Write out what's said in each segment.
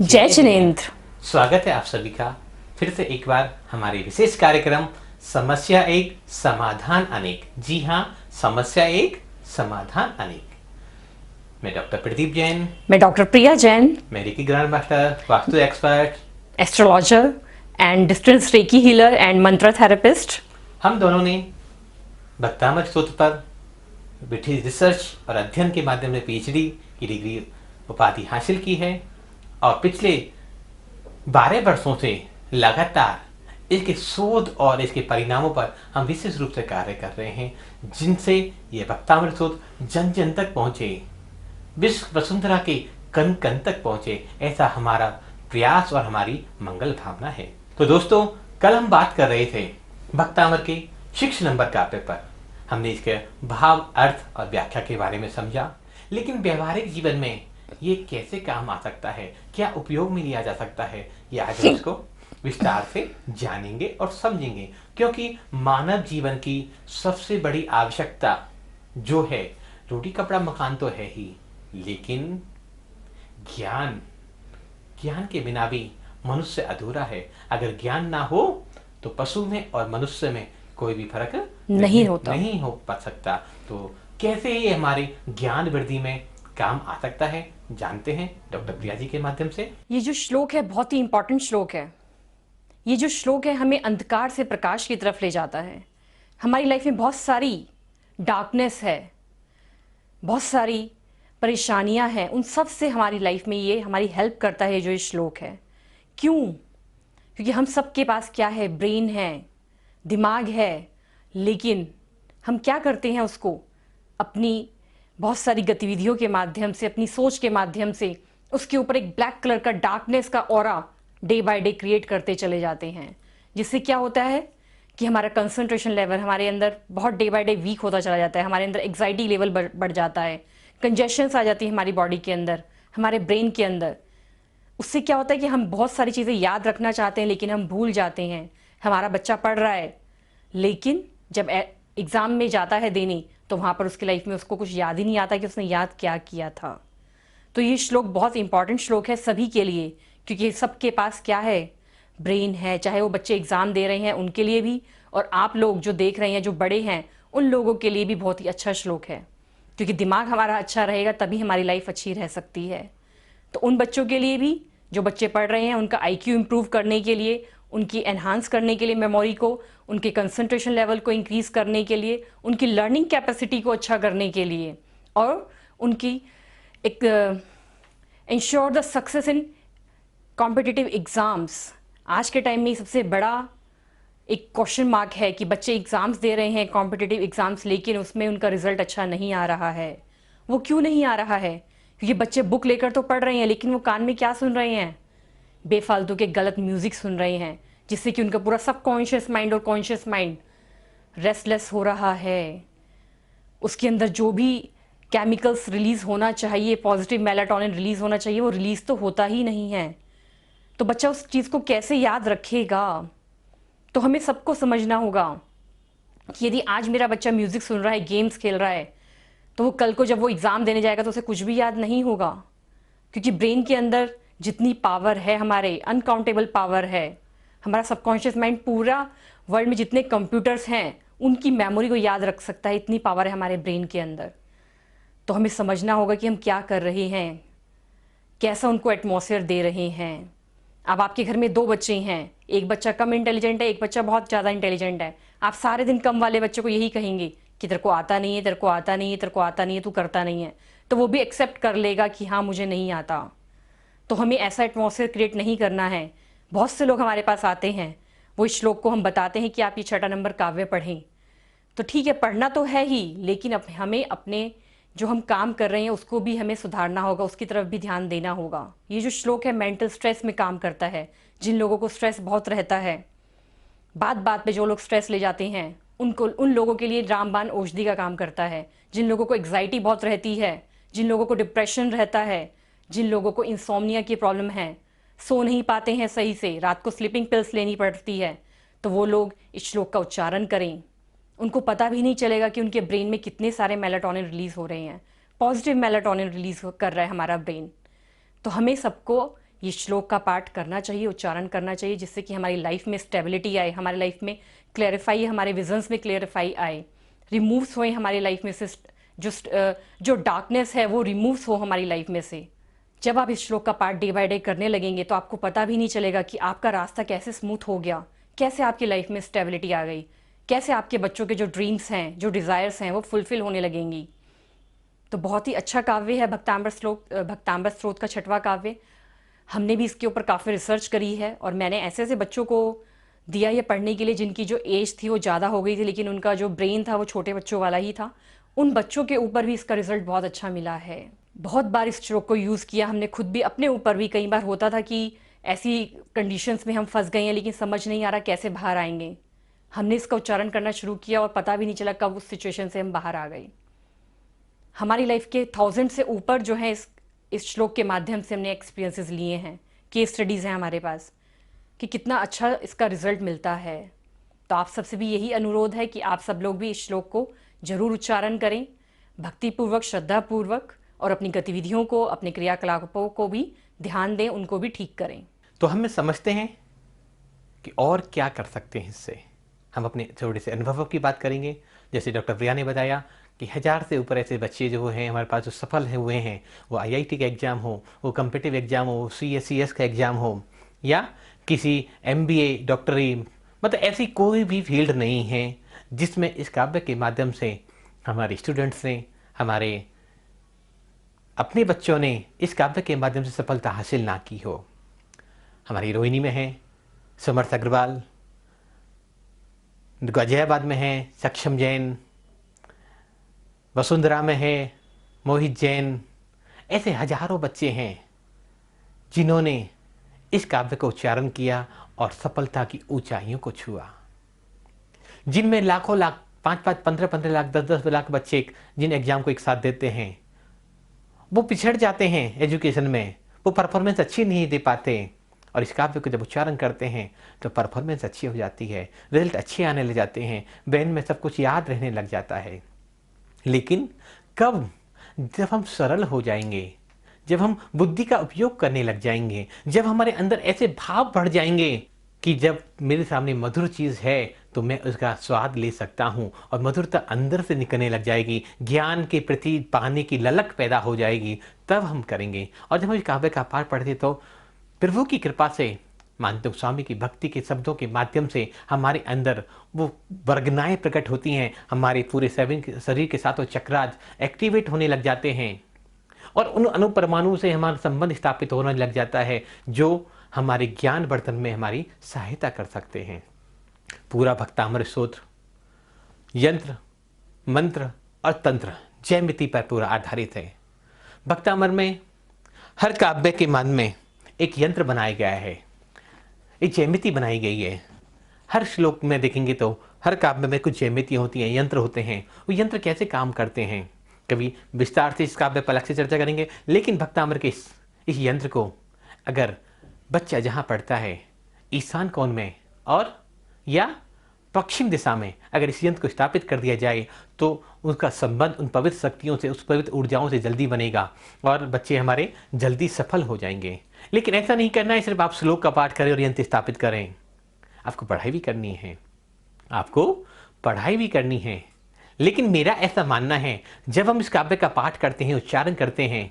जय जिनेन्द्र। स्वागत है आप सभी का फिर से एक बार हमारे विशेष कार्यक्रम समस्या एक समाधान अनेक। जी हाँ, समस्या एक समाधान अनेक। मैं डॉक्टर प्रदीप जैन। मैं डॉक्टर प्रिया जैन, मैं reiki grand master, vastu expert, astrologer and distance recce healer and मंत्र थेरेपिस्ट। हम दोनों ने भक्तामर स्त्रोत पर ब्रिटिश रिसर्च और अध्ययन के माध्यम से पीएचडी की डिग्री उपाधि हासिल की है और पिछले 12 वर्षों से लगातार इसके शोध और इसके परिणामों पर हम विशेष रूप से कार्य कर रहे हैं, जिनसे ये भक्तामृत स्रोत जन जन तक पहुंचे, विश्व वसुंधरा के कण कण तक पहुंचे। ऐसा हमारा प्रयास और हमारी मंगल भावना है। तो दोस्तों, कल हम बात कर रहे थे भक्तामर के 6 नंबर काव्य पर। हमने इसके भाव, अर्थ और व्याख्या के बारे में समझा, लेकिन व्यवहारिक जीवन में ये कैसे काम आ सकता है, क्या उपयोग में लिया जा सकता है, ये आज हम इसको विस्तार से जानेंगे और समझेंगे। क्योंकि मानव जीवन की सबसे बड़ी आवश्यकता जो है, रोटी कपड़ा मकान तो है ही, लेकिन ज्ञान ज्ञान के बिना भी मनुष्य अधूरा है। अगर ज्ञान ना हो तो पशु में और मनुष्य में कोई भी फर्क नहीं हो पा सकता। तो कैसे ये हमारे ज्ञान वृद्धि में काम आ सकता है, जानते हैं डॉक्टर प्रिया जी के माध्यम से। ये जो श्लोक है बहुत ही इंपॉर्टेंट श्लोक है। ये जो श्लोक है हमें अंधकार से प्रकाश की तरफ ले जाता है। हमारी लाइफ में बहुत सारी डार्कनेस है, बहुत सारी परेशानियां हैं, उन सब से हमारी लाइफ में ये हमारी हेल्प करता है जो ये श्लोक है। क्यों? क्योंकि हम सबके पास क्या है, ब्रेन है, दिमाग है, लेकिन हम क्या करते हैं, उसको अपनी बहुत सारी गतिविधियों के माध्यम से, अपनी सोच के माध्यम से उसके ऊपर एक ब्लैक कलर का डार्कनेस का aura day by day create करते चले जाते हैं। जिससे क्या होता है कि हमारा कंसंट्रेशन लेवल हमारे अंदर बहुत डे बाय डे वीक होता चला जाता है। हमारे अंदर एग्जाइटी लेवल बढ़ जाता है, कंजेशंस आ जाती है हमारी बॉडी के अंदर, हमारे ब्रेन के अंदर। उससे क्या होता है कि हम बहुत सारी चीज़ें याद रखना चाहते हैं लेकिन हम भूल जाते हैं। हमारा बच्चा पढ़ रहा है, लेकिन जब एग्ज़ाम में जाता है देने, तो वहाँ पर उसकी लाइफ में उसको कुछ याद ही नहीं आता कि उसने याद क्या किया था। तो ये श्लोक बहुत इंपॉर्टेंट श्लोक है सभी के लिए, क्योंकि सबके पास क्या है, ब्रेन है। चाहे वो बच्चे एग्ज़ाम दे रहे हैं उनके लिए भी, और आप लोग जो देख रहे हैं, जो बड़े हैं, उन लोगों के लिए भी बहुत ही अच्छा श्लोक है। क्योंकि दिमाग हमारा अच्छा रहेगा तभी हमारी लाइफ अच्छी रह सकती है। तो उन बच्चों के लिए भी जो बच्चे पढ़ रहे हैं, उनका IQ इम्प्रूव करने के लिए, उनकी एनहांस करने के लिए मेमोरी को, उनके कंसंट्रेशन लेवल को इंक्रीज़ करने के लिए, उनकी लर्निंग कैपेसिटी को अच्छा करने के लिए, और उनकी एक ensure the success in competitive exams. आज के टाइम में सबसे बड़ा एक क्वेश्चन मार्क है कि बच्चे एग्ज़ाम्स दे रहे हैं, कॉम्पिटिटिव एग्ज़ाम्स, लेकिन उसमें उनका रिजल्ट अच्छा नहीं आ रहा है। वो क्यों नहीं आ रहा है? क्योंकि बच्चे बुक लेकर तो पढ़ रहे हैं, लेकिन वो कान में क्या सुन रहे हैं, बेफालतू के गलत म्यूज़िक सुन रहे हैं, जिससे कि उनका पूरा सबकॉन्शियस माइंड और कॉन्शियस माइंड रेस्टलेस हो रहा है। उसके अंदर जो भी केमिकल्स रिलीज़ होना चाहिए, पॉजिटिव मेलाटोनिन रिलीज़ होना चाहिए, वो रिलीज़ तो होता ही नहीं है। तो बच्चा उस चीज़ को कैसे याद रखेगा? तो हमें सबको समझना होगा कि यदि आज मेरा बच्चा म्यूज़िक सुन रहा है, गेम्स खेल रहा है, तो वो कल को जब वो एग्ज़ाम देने जाएगा तो उसे कुछ भी याद नहीं होगा। क्योंकि ब्रेन के अंदर जितनी पावर है, हमारे अनकाउंटेबल पावर है। हमारा सबकॉन्शियस माइंड पूरा वर्ल्ड में जितने कंप्यूटर्स हैं उनकी मेमोरी को याद रख सकता है, इतनी पावर है हमारे ब्रेन के अंदर। तो हमें समझना होगा कि हम क्या कर रहे हैं, कैसा उनको एटमॉस्फेयर दे रहे हैं। अब आपके घर में 2 बच्चे हैं, एक बच्चा कम इंटेलिजेंट है, एक बच्चा बहुत ज़्यादा इंटेलिजेंट है। आप सारे दिन कम वाले बच्चे को यही कहेंगे कि तेरे को आता नहीं है, तेरे को आता नहीं है, तेरे को आता नहीं है, तू करता नहीं है, तो वो भी एक्सेप्ट कर लेगा कि हाँ मुझे नहीं आता। तो हमें ऐसा एटमॉस्फेयर क्रिएट नहीं करना है। बहुत से लोग हमारे पास आते हैं, वो इस श्लोक को हम बताते हैं कि आप ये 6 नंबर काव्य पढ़ें। तो ठीक है, पढ़ना तो है ही, लेकिन हमें अपने जो हम काम कर रहे हैं उसको भी हमें सुधारना होगा, उसकी तरफ भी ध्यान देना होगा। ये जो श्लोक है मेंटल स्ट्रेस में काम करता है। जिन लोगों को स्ट्रेस बहुत रहता है, बात बात पे जो लोग स्ट्रेस ले जाते हैं, उन लोगों के लिए रामबाण औषधि का काम करता है। जिन लोगों को एग्जाइटी बहुत रहती है, जिन लोगों को डिप्रेशन रहता है, जिन लोगों को इंसोम्निया की प्रॉब्लम है, सो नहीं पाते हैं सही से, रात को स्लीपिंग पिल्स लेनी पड़ती है, तो वो लोग इस श्लोक का उच्चारण करें। उनको पता भी नहीं चलेगा कि उनके ब्रेन में कितने सारे मेलाटोनिन रिलीज़ हो रहे हैं। पॉजिटिव मेलाटोनिन रिलीज़ कर रहा है हमारा ब्रेन। तो हमें सबको ये श्लोक का पाठ करना चाहिए, उच्चारण करना चाहिए, जिससे कि हमारी लाइफ में स्टेबिलिटी आए, हमारी लाइफ में क्लैरिफाई, हमारे विजन्स में क्लैरिफाई आए, रिमूव्स होए हमारी लाइफ में से, जो डार्कनेस है वो रिमूव्स हो हमारी लाइफ में से। जब आप इस श्लोक का पाठ डे बाय डे करने लगेंगे तो आपको पता भी नहीं चलेगा कि आपका रास्ता कैसे स्मूथ हो गया, कैसे आपकी लाइफ में स्टेबिलिटी आ गई, कैसे आपके बच्चों के जो ड्रीम्स हैं, जो डिज़ायर्स हैं, वो फुलफिल होने लगेंगी। तो बहुत ही अच्छा काव्य है भक्ताम्बर स्त्रोत का 6वां काव्य। हमने भी इसके ऊपर काफ़ी रिसर्च करी है और मैंने ऐसे ऐसे बच्चों को दिया ये पढ़ने के लिए जिनकी जो एज थी वो ज़्यादा हो गई थी, लेकिन उनका जो ब्रेन था वो छोटे बच्चों वाला ही था। उन बच्चों के ऊपर भी इसका रिजल्ट बहुत अच्छा मिला है। बहुत बार इस श्लोक को यूज़ किया हमने, खुद भी अपने ऊपर भी कई बार होता था कि ऐसी कंडीशंस में हम फंस गए हैं लेकिन समझ नहीं आ रहा कैसे बाहर आएंगे। हमने इसका उच्चारण करना शुरू किया और पता भी नहीं चला कब उस सिचुएशन से हम बाहर आ गए। हमारी लाइफ के 1000 से ऊपर जो है इस श्लोक के माध्यम से हमने एक्सपीरियंसेस लिए हैं, केस स्टडीज़ हैं हमारे पास कि कितना अच्छा इसका रिजल्ट मिलता है। तो आप सबसे भी यही अनुरोध है कि आप सब लोग भी इस श्लोक को जरूर उच्चारण करें, भक्तिपूर्वक, श्रद्धापूर्वक, और अपनी गतिविधियों को, अपने क्रियाकलापों को भी ध्यान दें, उनको भी ठीक करें। तो हम समझते हैं कि और क्या कर सकते हैं इससे। हम अपने थोड़े से अनुभवों की बात करेंगे। जैसे डॉक्टर प्रिया ने बताया कि 1000 से ऊपर ऐसे बच्चे जो हैं हमारे पास जो सफल हुए हैं, वो IIT का एग्ज़ाम हो, वो कम्पिटिटिव एग्ज़ाम हो, CSCS का एग्ज़ाम हो, या किसी MBA डॉक्टरी, मतलब ऐसी कोई भी फील्ड नहीं है जिसमें इस काव्य के माध्यम से हमारे स्टूडेंट्स ने, हमारे अपने बच्चों ने इस काव्य के माध्यम से सफलता हासिल ना की हो। हमारी रोहिणी में है समर्थ अग्रवाल, गाजियाबाद में है सक्षम जैन, वसुंधरा में है मोहित जैन। ऐसे हजारों बच्चे हैं जिन्होंने इस काव्य का उच्चारण किया और सफलता की ऊंचाइयों को छुआ। जिनमें लाखों लाख, 5-5, 15-15 लाख, 10-10 लाख बच्चे जिन एग्जाम को एक साथ देते हैं, वो पिछड़ जाते हैं एजुकेशन में, वो परफॉर्मेंस अच्छी नहीं दे पाते, और इस काव्य को जब उच्चारण करते हैं तो परफॉर्मेंस अच्छी हो जाती है, रिजल्ट अच्छे आने लग जाते हैं, ब्रेन में सब कुछ याद रहने लग जाता है। लेकिन कब? जब हम सरल हो जाएंगे, जब हम बुद्धि का उपयोग करने लग जाएंगे, जब हमारे अंदर ऐसे भाव बढ़ जाएंगे कि जब मेरे सामने मधुर चीज़ है तो मैं उसका स्वाद ले सकता हूँ, और मधुरता अंदर से निकलने लग जाएगी, ज्ञान के प्रति पाने की ललक पैदा हो जाएगी, तब हम करेंगे। और जब हम इस काव्य का पाठ पढ़ते तो प्रभु की कृपा से, मानते स्वामी की भक्ति के शब्दों के माध्यम से हमारे अंदर वो वर्गनाएं प्रकट होती हैं, हमारे पूरे शरीर के साथों चक्राज एक्टिवेट होने लग जाते हैं, और उन अणु से हमारा संबंध स्थापित होने लग जाता है जो हमारे ज्ञान वर्धन में हमारी सहायता कर सकते हैं। पूरा भक्तामृत स्तोत्र यंत्र, मंत्र और तंत्र जयमिति पर पूरा आधारित है। भक्तामृत में हर काव्य के मान में एक यंत्र बनाया गया है, एक जयमिति बनाई गई है। हर श्लोक में देखेंगे तो हर काव्य में कुछ जयमिति होती हैं, यंत्र होते हैं। वो यंत्र कैसे काम करते हैं कभी विस्तार से इस काव्य पर अलग से चर्चा करेंगे, लेकिन भक्तामृत के इस यंत्र को अगर बच्चा जहाँ पढ़ता है ईशान कोण में और या पश्चिम दिशा में अगर इस यंत्र को स्थापित कर दिया जाए तो उसका संबंध उन पवित्र शक्तियों से, उस पवित्र ऊर्जाओं से जल्दी बनेगा और बच्चे हमारे जल्दी सफल हो जाएंगे। लेकिन ऐसा नहीं करना है सिर्फ आप श्लोक का पाठ करें और यंत्र स्थापित करें। आपको पढ़ाई भी करनी है, आपको पढ़ाई भी करनी है। लेकिन मेरा ऐसा मानना है जब हम इस काव्य का पाठ करते हैं, उच्चारण करते हैं,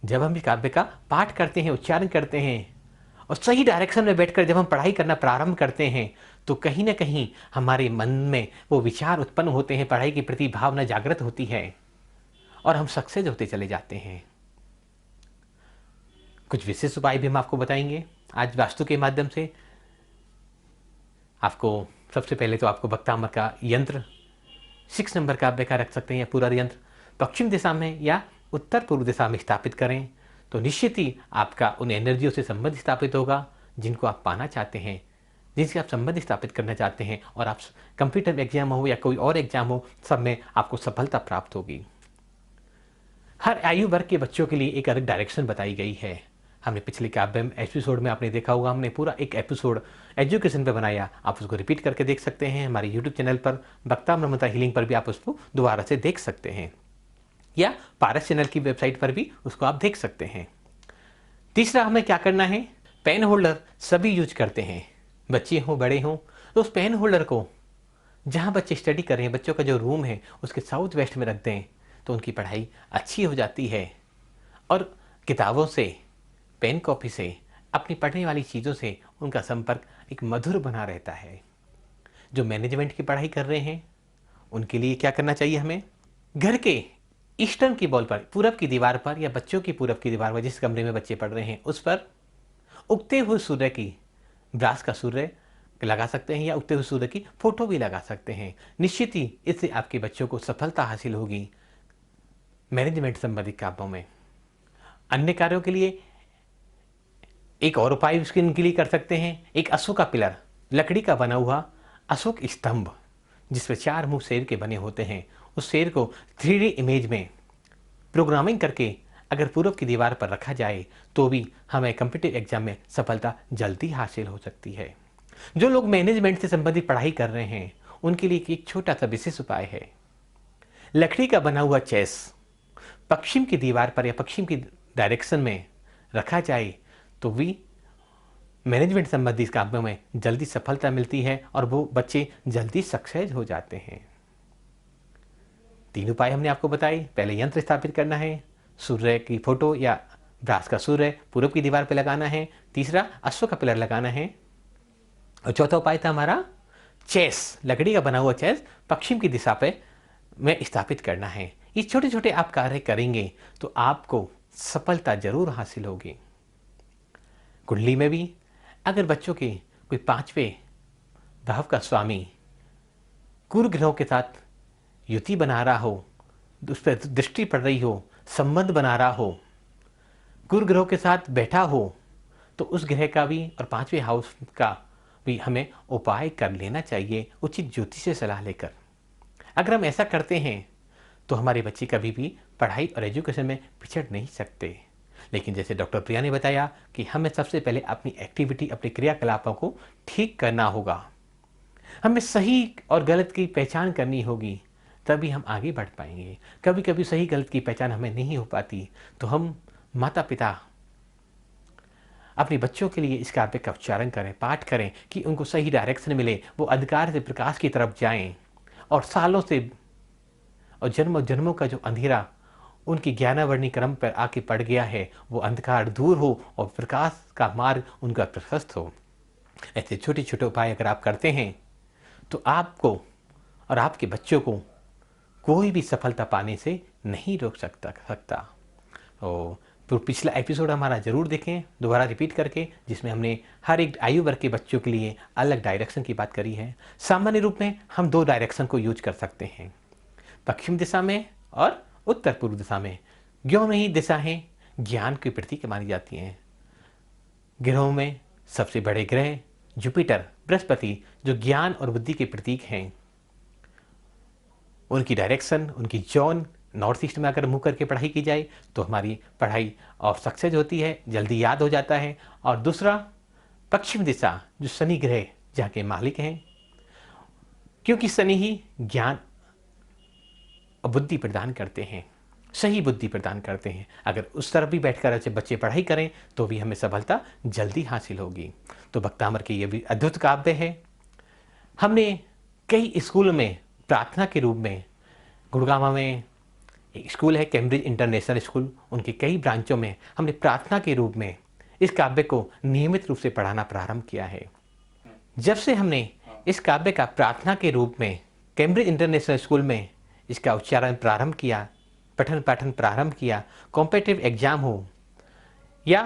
जब हम इस काव्य का पाठ करते हैं, उच्चारण करते हैं और सही डायरेक्शन में बैठकर जब हम पढ़ाई करना प्रारंभ करते हैं तो कहीं ना कहीं हमारे मन में वो विचार उत्पन्न होते हैं, पढ़ाई के प्रति भावना जागृत होती है और हम सक्सेस होते चले जाते हैं। कुछ विशेष उपाय भी हम आपको बताएंगे आज वास्तु के माध्यम से। आपको सबसे पहले तो आपको भक्तामृत का यंत्र 6 नंबर काव्य का रख सकते हैं, या पूरा यंत्र पश्चिम दिशा में या उत्तर पूर्व दिशा में स्थापित करें तो निश्चित ही आपका उन एनर्जियों से संबंध स्थापित होगा जिनको आप पाना चाहते हैं, जिनसे आप संबंध स्थापित करना चाहते हैं, और आप कंप्यूटर एग्जाम हो या कोई और एग्जाम हो, सब में आपको सफलता प्राप्त होगी। हर आयु वर्ग के बच्चों के लिए एक अलग डायरेक्शन बताई गई है। हमने पिछले काव्य एपिसोड में आपने देखा होगा, हमने पूरा एक एपिसोड एजुकेशन पे बनाया, आप उसको रिपीट करके देख सकते हैं। हमारे यूट्यूब चैनल पर भक्तामृत मंत्र हीलिंग पर भी आप उसको दोबारा से देख सकते हैं, या पारस चैनल की वेबसाइट पर भी उसको आप देख सकते हैं। तीसरा हमें क्या करना है, पेन होल्डर सभी यूज करते हैं, बच्चे हों बड़े हों, तो उस पेन होल्डर को जहाँ बच्चे स्टडी कर रहे हैं, बच्चों का जो रूम है उसके साउथ वेस्ट में रख दें तो उनकी पढ़ाई अच्छी हो जाती है। और किताबों से, पेन कॉपी से, अपनी पढ़ने वाली चीज़ों से उनका संपर्क एक मधुर बना रहता है। जो मैनेजमेंट की पढ़ाई कर रहे हैं उनके लिए क्या करना चाहिए, हमें घर के ईस्टर्न की वॉल पर, पूरब की दीवार पर, या बच्चों की पूरब की दीवार पर, जिस कमरे में बच्चे पढ़ रहे हैं उस पर उगते हुए सूर्य की, ब्रास का सूर्य लगा सकते हैं, या उगते हुए सूर्य की फोटो भी लगा सकते हैं। निश्चित ही इससे आपके बच्चों को सफलता हासिल होगी मैनेजमेंट संबंधित कामों में। अन्य कार्यों के लिए एक और उपाय इनके लिए कर सकते हैं। एक अशोक का पिलर, लकड़ी का बना हुआ अशोक स्तंभ जिसमें 4 मुंह शेर के बने होते हैं, उस शेर को 3D इमेज में प्रोग्रामिंग करके अगर पूरब की दीवार पर रखा जाए तो भी हमें कॉम्पिटिटिव एग्जाम में सफलता जल्दी हासिल हो सकती है। जो लोग मैनेजमेंट से संबंधित पढ़ाई कर रहे हैं उनके लिए एक छोटा सा विशेष उपाय है। लकड़ी का बना हुआ चेस पश्चिम की दीवार पर या पश्चिम की डायरेक्शन में रखा जाए तो भी मैनेजमेंट संबंधित कामों में जल्दी सफलता मिलती है और वो बच्चे जल्दी सक्सेस हो जाते हैं। 3 उपाय हमने आपको बताए। पहले यंत्र स्थापित करना है, सूर्य की फोटो या ब्रास का सूर्य पूरब की दीवार पर लगाना है, तीसरा अश्व का पिलर लगाना है, और चौथा उपाय था हमारा चेस, लकड़ी का बना हुआ चेस पश्चिम की दिशा पे में स्थापित करना है। ये छोटे छोटे आप कार्य करेंगे तो आपको सफलता जरूर हासिल होगी। कुंडली में भी अगर बच्चों के कोई 5वें भाव का स्वामी गुरु ग्रहों के साथ युति बना रहा हो, उस पर दृष्टि पड़ रही हो, संबंध बना रहा हो, गुरु ग्रहों के साथ बैठा हो, तो उस ग्रह का भी और 5वें हाउस का भी हमें उपाय कर लेना चाहिए उचित ज्योतिष से सलाह लेकर। अगर हम ऐसा करते हैं तो हमारे बच्चे कभी भी पढ़ाई और एजुकेशन में पिछड़ नहीं सकते। लेकिन जैसे डॉक्टर प्रिया ने बताया कि हमें सबसे पहले अपनी एक्टिविटी, अपने क्रियाकलापों को ठीक करना होगा, हमें सही और गलत की पहचान करनी होगी, तभी हम आगे बढ़ पाएंगे। कभी कभी सही गलत की पहचान हमें नहीं हो पाती तो हम माता पिता अपने बच्चों के लिए इस काव्य का उच्चारण करें, पाठ करें कि उनको सही डायरेक्शन मिले, वो अंधकार से प्रकाश की तरफ जाएं और सालों से और जन्मों जन्मों का जो अंधेरा उनकी ज्ञानावर्णी क्रम पर आके पड़ गया है वो अंधकार दूर हो और प्रकाश का मार्ग उनका प्रशस्त हो। ऐसे छोटे छोटे उपाय अगर आप करते हैं तो आपको और आपके बच्चों को कोई भी सफलता पाने से नहीं रोक सकता। तो पिछला एपिसोड हमारा जरूर देखें दोबारा रिपीट करके, जिसमें हमने हर एक आयु वर्ग के बच्चों के लिए अलग डायरेक्शन की बात करी है। सामान्य रूप में हम 2 डायरेक्शन को यूज कर सकते हैं, पश्चिम दिशा में और उत्तर पूर्व दिशा में। ग्रहों में ही दिशाएं ज्ञान की प्रतीक मानी जाती हैं। ग्रहों में सबसे बड़े ग्रह जुपिटर, बृहस्पति, जो ज्ञान और बुद्धि के प्रतीक हैं, उनकी डायरेक्शन, उनकी जोन नॉर्थ ईस्ट में अगर मुंह करके पढ़ाई की जाए तो हमारी पढ़ाई और सक्सेस होती है, जल्दी याद हो जाता है। और दूसरा पश्चिम दिशा जो शनि ग्रह जहाँ के मालिक हैं, क्योंकि शनि ही ज्ञान और बुद्धि प्रदान करते हैं, सही बुद्धि प्रदान करते हैं। अगर उस तरफ भी बैठकर अच्छे बच्चे पढ़ाई करें तो भी हमें सफलता जल्दी हासिल होगी। तो भक्तामर के ये भी अद्भुत काव्य है। हमने कई स्कूल में प्रार्थना के रूप में, गुड़गांव में एक स्कूल है कैम्ब्रिज इंटरनेशनल स्कूल, उनके कई ब्रांचों में हमने प्रार्थना के रूप में इस काव्य को नियमित रूप से पढ़ाना प्रारंभ किया है। जब से हमने इस काव्य का प्रार्थना के रूप में कैम्ब्रिज इंटरनेशनल स्कूल में इसका उच्चारण प्रारंभ किया, पठन पाठन प्रारंभ किया, कॉम्पिटिटिव एग्जाम हो या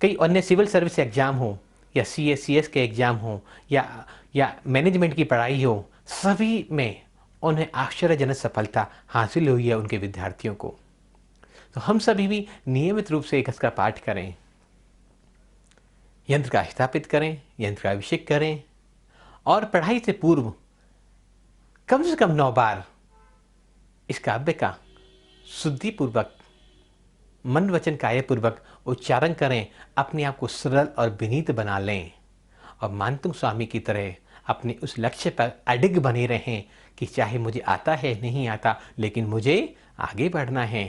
कई अन्य सिविल सर्विस एग्जाम हो या CS के एग्जाम हो या मैनेजमेंट की पढ़ाई हो, सभी में उन्हें आश्चर्यजनक सफलता हासिल हुई है उनके विद्यार्थियों को। तो हम सभी भी नियमित रूप से इसका पाठ करें, यंत्र का स्थापित करें, यंत्र का अभिषेक करें और पढ़ाई से पूर्व कम से कम 9 बार इस काव्य का शुद्धिपूर्वक, मन वचन कायपूर्वक उच्चारण करें। अपने आप को सरल और विनीत बना लें और मानतुंग स्वामी की तरह अपने उस लक्ष्य पर अडिग बने रहें कि चाहे मुझे आता है नहीं आता, लेकिन मुझे आगे बढ़ना है।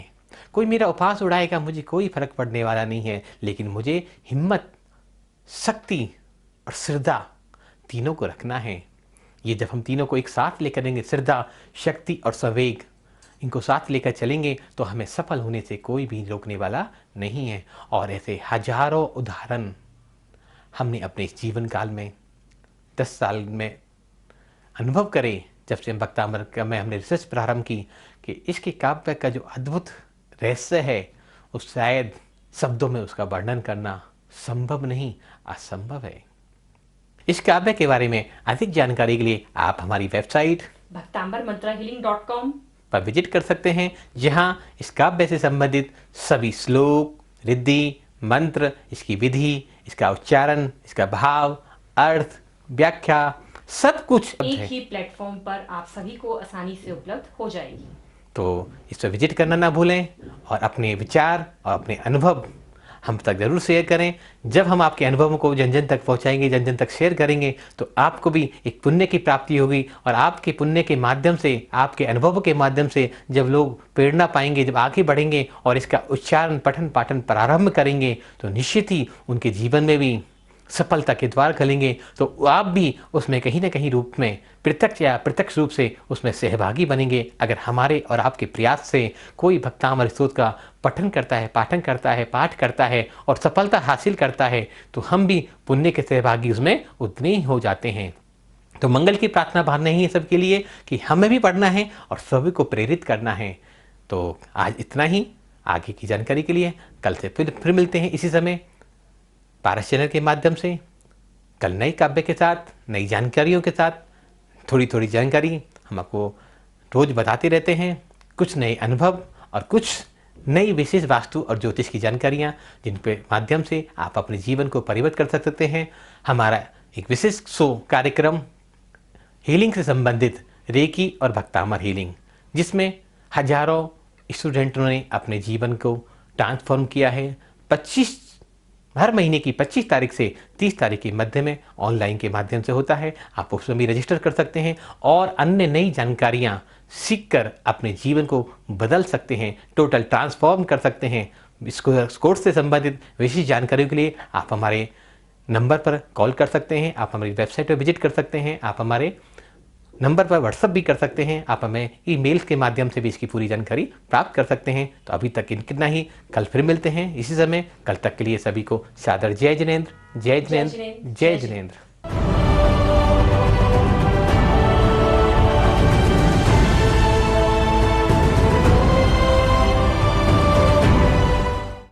कोई मेरा उपहास उड़ाएगा, मुझे कोई फर्क पड़ने वाला नहीं है, लेकिन मुझे हिम्मत, शक्ति और श्रद्धा तीनों को रखना है। ये जब हम तीनों को एक साथ लेकर चलेंगे, श्रद्धा, शक्ति और संवेग, इनको साथ लेकर चलेंगे तो हमें सफल होने से कोई भी रोकने वाला नहीं है। और ऐसे हजारों उदाहरण हमने अपने इस जीवन काल में 10 साल में अनुभव करे, जब से हम भक्तामृत में हमने रिसर्च प्रारंभ की कि इसके काव्य का जो अद्भुत रहस्य है, उस शायद शब्दों में उसका वर्णन करना संभव नहीं, असंभव है। इस काव्य के बारे में अधिक जानकारी के लिए आप हमारी वेबसाइट bhaktambarmantrahealing.com पर विजिट कर सकते हैं, जहां इस काव्य से संबंधित सभी श्लोक, रिद्धि, मंत्र, इसकी विधि, इसका उच्चारण, इसका भाव, अर्थ, व्याख्या, सब कुछ एक है। ही प्लेटफॉर्म पर आप सभी को आसानी से उपलब्ध हो जाएगी। तो इस पर विजिट करना ना भूलें और अपने विचार और अपने अनुभव हम तक जरूर शेयर करें। जब हम आपके अनुभवों को जन जन तक पहुंचाएंगे, जन जन तक शेयर करेंगे, तो आपको भी एक पुण्य की प्राप्ति होगी। और आपके पुण्य के माध्यम से, आपके अनुभवों के माध्यम से जब लोग प्रेरणा पाएंगे, जब आगे बढ़ेंगे और इसका उच्चारण, पठन पाठन प्रारंभ करेंगे, तो निश्चित ही उनके जीवन में भी सफलता के द्वार खुलेंगे। तो आप भी उसमें कहीं ना कहीं रूप में, प्रत्यक्ष या प्रत्यक्ष रूप से उसमें सहभागी बनेंगे। अगर हमारे और आपके प्रयास से कोई भक्तामृत स्तोत्र का पठन करता है, पाठन करता है, पाठ करता है और सफलता हासिल करता है, तो हम भी पुण्य के सहभागी उसमें उतने ही हो जाते हैं। तो मंगल की प्रार्थना भावना ही है सबके लिए कि हमें भी पढ़ना है और सभी को प्रेरित करना है। तो आज इतना ही। आगे की जानकारी के लिए कल से फिर मिलते हैं इसी समय पारस चैनल के माध्यम से। कल नई काव्य के साथ, नई जानकारियों के साथ, थोड़ी थोड़ी जानकारी हम आपको रोज बताते रहते हैं। कुछ नए अनुभव और कुछ नई विशेष वास्तु और ज्योतिष की जानकारियाँ, जिन पे माध्यम से आप अपने जीवन को परिवर्तित कर सकते हैं। हमारा एक विशेष शो कार्यक्रम हीलिंग से संबंधित रेकी और भक्तामर हीलिंग, जिसमें हजारों स्टूडेंटों ने अपने जीवन को ट्रांसफॉर्म किया है। हर महीने की 25 तारीख से 30 तारीख के मध्य में ऑनलाइन के माध्यम से होता है। आप उसमें भी रजिस्टर कर सकते हैं और अन्य नई जानकारियां सीखकर अपने जीवन को बदल सकते हैं, टोटल ट्रांसफॉर्म कर सकते हैं। इस कोर्स से संबंधित विशेष जानकारियों के लिए आप हमारे नंबर पर कॉल कर सकते हैं, आप हमारी वेबसाइट पर विजिट कर सकते हैं, आप हमारे नंबर पर व्हाट्सअप भी कर सकते हैं, आप हमें ईमेल्स के माध्यम से भी इसकी पूरी जानकारी प्राप्त कर सकते हैं। तो अभी तक कितना ही, कल फिर मिलते हैं इसी समय। कल तक के लिए सभी को सादर जय जिनेंद्र, जय जिनेंद्र, जय जिनेंद्र।